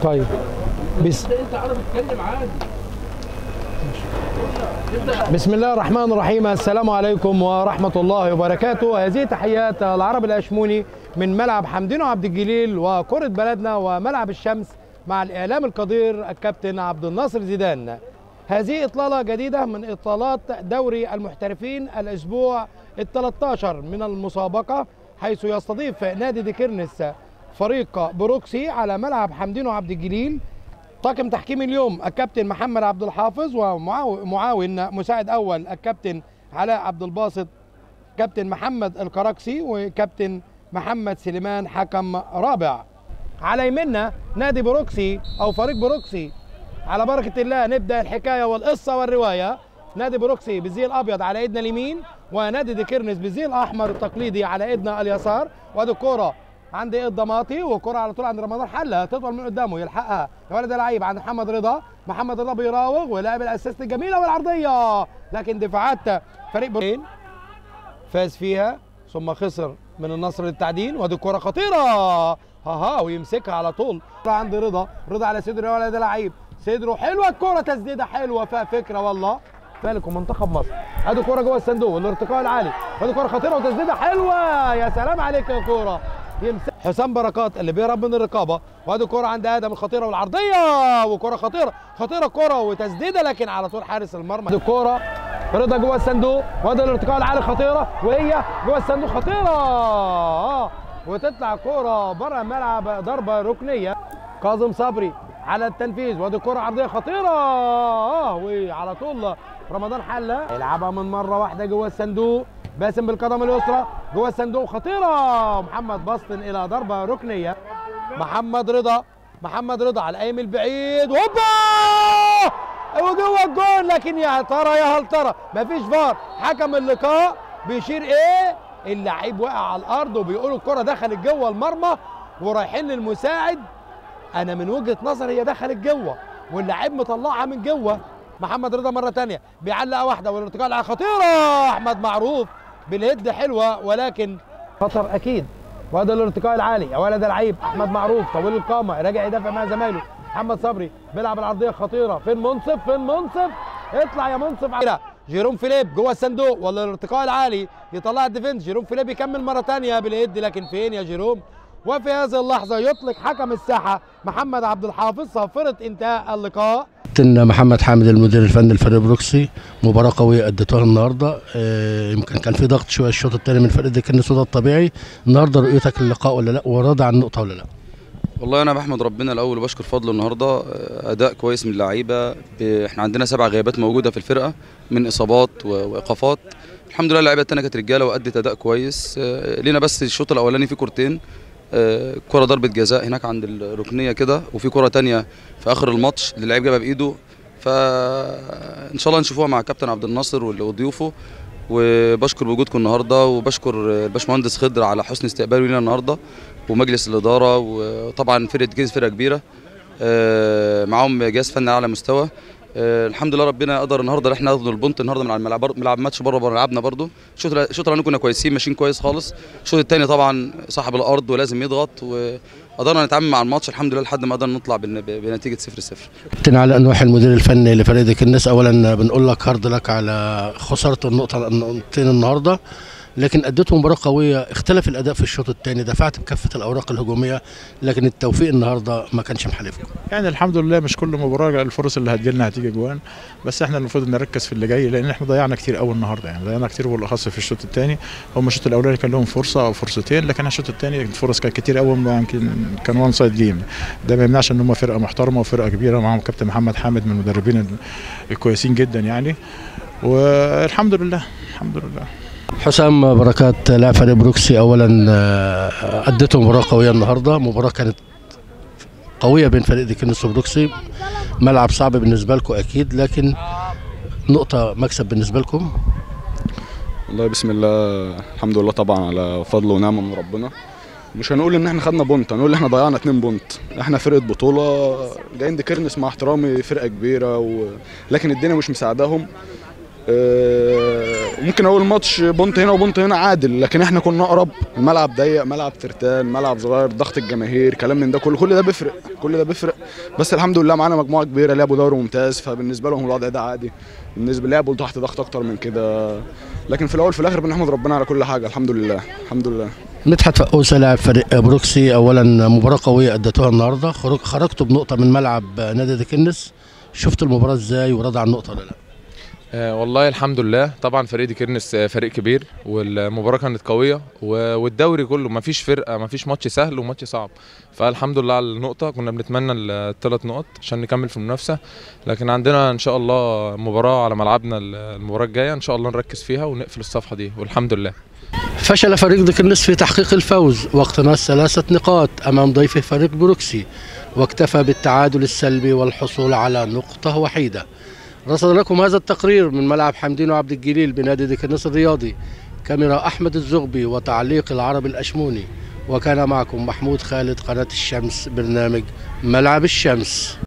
طيب بسم الله الرحمن الرحيم. السلام عليكم ورحمة الله وبركاته. هذه تحيات العرب الأشموني من ملعب حمدين وعبد الجليل وكرة بلدنا وملعب الشمس مع الإعلام القدير الكابتن عبد الناصر زيدان. هذه إطلالة جديدة من إطلالات دوري المحترفين الأسبوع ال13 من المسابقة، حيث يستضيف نادي ديكيرنس فريق بروكسي على ملعب حمدين وعبد الجليل. طاقم تحكيم اليوم الكابتن محمد عبد الحافظ، ومعاون مساعد أول الكابتن علاء عبد الباسط، كابتن محمد الكراكسي، وكابتن محمد سليمان حكم رابع. على يمنا نادي بروكسي أو فريق بروكسي. على بركة الله نبدأ الحكاية والقصة والرواية. نادي بروكسي بالزي الأبيض على إيدنا اليمين، ونادي ديكيرنس بالزي الأحمر التقليدي على إيدنا اليسار. وادي الكورة عند ايد ضماطي، وكرة على طول عند رمضان حلة تطول من قدامه يلحقها يا ولد لعيب عند محمد رضا. محمد رضا بيراوغ ولاعب الاسيست الجميله والعرضيه، لكن دفاعات فريق بروكسي فاز فيها ثم خسر من النصر للتعدين. وادي الكرة خطيرة ويمسكها على طول عند رضا. رضا على صدره يا ولد لعيب، صدره حلوه، الكرة تسديده حلوه فيها فكره والله. فالك ومنتخب مصر. ادي كرة جوه الصندوق والارتقاء العالي، وادي كرة خطيرة وتسديده حلوه. يا سلام عليك يا كرة. حسام بركات اللي بيهرب من الرقابه. وادي كرة عند ادم الخطيره والعرضيه، وكرة خطيره كرة وتسديده، لكن على طول حارس المرمى. ادي كرة رضا جوه الصندوق، وادي الارتقاء العالي خطيره، وهي جوه الصندوق خطيره وتطلع كرة بره الملعب، ضربه ركنيه. كاظم صبري على التنفيذ، وادي كرة عرضيه خطيره وعلى طول رمضان حله يلعبها من مره واحده جوه الصندوق. باسم بالقدم اليسرى جوه الصندوق خطيره، محمد بسطن الى ضربه ركنيه. محمد رضا على القايم البعيد، هوبا وجوه الجون، لكن يا ترى يا هل ترى مفيش فار. حكم اللقاء بيشير اللعيب وقع على الارض، وبيقولوا الكره دخلت جوه المرمى ورايحين للمساعد. انا من وجهه نظري هي دخلت جوه واللاعب مطلعها من جوه. محمد رضا مره ثانيه بيعلق واحده والارتقاء على خطيره. احمد معروف بالهد حلوه ولكن خطر اكيد. وهذا الارتقاء العالي يا ولد العيب. احمد معروف طويل القامه راجع يدافع مع زمايله. محمد صبري بيلعب العرضيه خطيره. فين منصف اطلع يا منصف. على جيروم فيليب جوه الصندوق ولا الارتقاء العالي يطلع الديفنس. جيروم فيليب يكمل مره ثانيه بالهد، لكن فين يا جيروم؟ وفي هذه اللحظه يطلق حكم الساحه محمد عبد الحافظ صافره انتهاء اللقاء. كابتن محمد حامد المدير الفني لفريق بروكسي، مباراه قويه اديتوها النهارده. يمكن كان في ضغط شويه الشوط الثاني من فريق ديكيرنس، وده الطبيعي. النهارده رؤيتك اللقاء ولا لا، وراضي عن النقطه ولا لا؟ والله انا بحمد ربنا الاول وبشكر فضله. النهارده اداء كويس من اللعيبه. احنا عندنا 7 غيابات موجوده في الفرقه من اصابات وايقافات. الحمد لله اللعيبه الثانيه كانت رجاله وادت اداء كويس. لينا بس الشوط الاولاني في كورتين، كرة ضربة جزاء هناك عند الركنية كده، وفي كرة تانية في آخر الماتش اللي اللعيب جابها بإيده. فإن شاء الله نشوفوها مع كابتن عبد الناصر وضيوفه. وبشكر وجودكم النهارده، وبشكر الباشمهندس خضر على حسن استقباله لنا النهارده، ومجلس الإدارة، وطبعا فرقة جيز فرقة كبيرة معاهم جهاز فني على مستوى. الحمد لله ربنا قدر النهارده احنا ناخد البونت النهارده من الملعب ماتش بره لعبنا برده. الشوط الاولاني كنا كويسين ماشيين كويس خالص. الشوط الثاني طبعا صاحب الارض ولازم يضغط، وقدرنا نتعامل مع الماتش الحمد لله لحد ما قدرنا نطلع بنتيجه 0-0. كابتن علاء نوح المدير الفني لفريق ديكيرنس، اولا بنقول لك هارد لك على خساره النقطتين النهارده، لكن اديتوا مباراه قويه. اختلف الاداء في الشوط الثاني، دفعت بكافه الاوراق الهجوميه، لكن التوفيق النهارده ما كانش محالفكم. يعني الحمد لله مش كل مباراه الفرص اللي هتجيلنا هتيجي جوان، بس احنا المفروض نركز في اللي جاي، لان احنا ضيعنا كتير قوي النهارده. يعني ضيعنا كتير بالاخص في الشوط الثاني. هم الشوط الاولاني كان لهم فرصه او فرصتين، لكن الشوط الثاني الفرص كانت كتير قوي، يمكن كان وان سايد جيم. ده ما يمنعش ان هم فرقه محترمه وفرقه كبيره، معاهم كابتن محمد حامد من المدربين الكويسين جدا يعني. والحمد لله الحمد لله. حسام بركات لاعب فريق بروكسي، اولا اديتوا مباراه قويه النهارده. مباراه كانت قويه بين فريق ديكيرنس وبروكسي، ملعب صعب بالنسبه لكم اكيد، لكن نقطه مكسب بالنسبه لكم. والله بسم الله الحمد لله طبعا على فضل ونعمه من ربنا. مش هنقول ان احنا خدنا بونت، هنقول ان احنا ضيعنا 2 بونت. احنا فرقه بطوله جايين ديكيرنس مع احترامي فرقه كبيره لكن الدنيا مش مساعداهم. ممكن اقول ماتش بونت هنا وبونت هنا عادل، لكن احنا كنا اقرب. الملعب ضيق، ملعب ترتان، ملعب صغير، ضغط الجماهير، كلام من ده كل ده بيفرق، كل ده بيفرق. بس الحمد لله معانا مجموعه كبيره لعبوا دوري ممتاز، فبالنسبه لهم الوضع ده عادي. بالنسبه لعبوا تحت ضغط اكتر من كده، لكن في الاول في الاخر بنحمد ربنا على كل حاجه. الحمد لله الحمد لله. مدحت فقوسة لاعب فريق بروكسي، اولا مباراه قويه اديتوها النهارده، خرجتوا بنقطه من ملعب نادي ديكنس، شفت المباراه ازاي وراضي عن النقطه ولا لا؟ والله الحمد لله. طبعا فريق ديكنس فريق كبير والمباراه كانت قويه، والدوري كله ما فيش فرقه، ما فيش ماتش سهل وماتش صعب، فالحمد لله على النقطه. كنا بنتمنى ال3 نقط عشان نكمل في المنافسه، لكن عندنا ان شاء الله مباراه على ملعبنا المباراه الجايه ان شاء الله نركز فيها ونقفل الصفحه دي والحمد لله. فشل فريق ديكنس في تحقيق الفوز واقتناص 3 نقاط امام ضيفه فريق بروكسي، واكتفى بالتعادل السلبي والحصول على نقطه وحيده. رصد لكم هذا التقرير من ملعب حمدينو عبد الجليل بنادي ديكنس الرياضي، كاميرا أحمد الزغبي وتعليق العربي الأشموني، وكان معكم محمود خالد، قناة الشمس، برنامج ملعب الشمس.